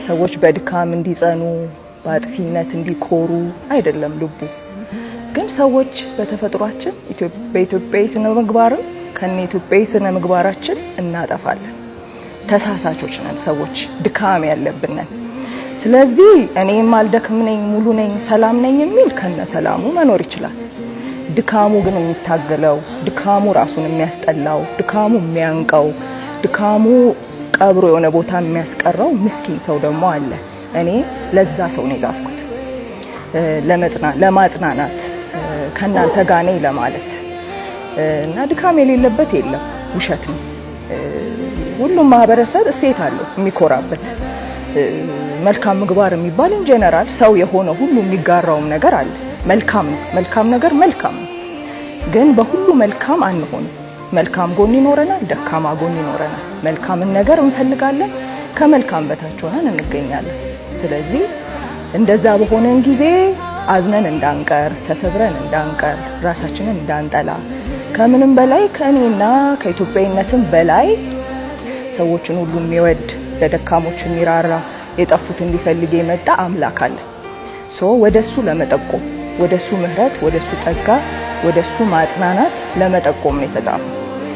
ሰዎች በድካም እንዲጸኑ በአጥፊነት እንዲኮሩ አይደለም ልቡ ግን ሰዎች በተፈጥሯችን በኢትዮጵያዊ ስነ ምግባርም ከነኢትዮጵያዊ ስነ ምግባራችን እናጠፋለን ተሳሳቾች ነን ሰዎች ድካም ያለብን ነን ስለዚህ እኔም አልደክም ነኝ ሙሉ ነኝ ሰላም ነኝ የሚል ከነ ሰላሙ መኖር ይችላል ድካሙ ግን የሚታገለው ድካሙ ራሱን የሚያስጠላው ድካሙ የሚያንቀው ድካሙ ቀብሮ የሆነ ቦታ የሚያስቀረው ምስኪን ሰው ደግሞ አለ እኔ ለዛ ሰው ነው ያፍኩት ለማጽናናት ከናንተ ጋር ነኝ ለማለት እና ድካም የሌለበት የለም ውሸት ነው ሁሉም ማህበረሰብ እሴት አለው የሚኮራበት መልካም ምግባር የሚባል ጀነራል ሰው የሆነ ሁሉ የሚጋራው ነገር አለ መልካም ነገር መልካም ግን በሁሉ መልካም አንሆንም መልካም ጎን ይኖረናል ደካማ ጎን ይኖረናል መልካምን ነገር እንፈልጋለን ከመልካም በታች ሆነን እንገኛለን ስለዚህ እንደዛ በሆነን ጊዜ አዝነን እንዳንቀር ተሰብረን እንዳንቀር ራሳችንን እንዳንጠላ ከምንም በላይ ከኔና ከኢትዮጵያዊነትም በላይ ሰዎችን ሁሉ የሚወድ ለደካሞች የሚራራ የጠፉት እንዲፈልግ የመጣ አምላክ አለ ወደሱ ለመጠቆም ወደሱ ምህረት ወደሱ ጸጋ ወደሱ ማጽናናት ለመጠቆም ነው የተጻፈው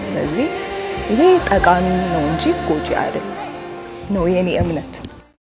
ስለዚህ ይሄ ጠቃሚ ነው እንጂ ጎጂ አይደለም ነው የኔ እምነት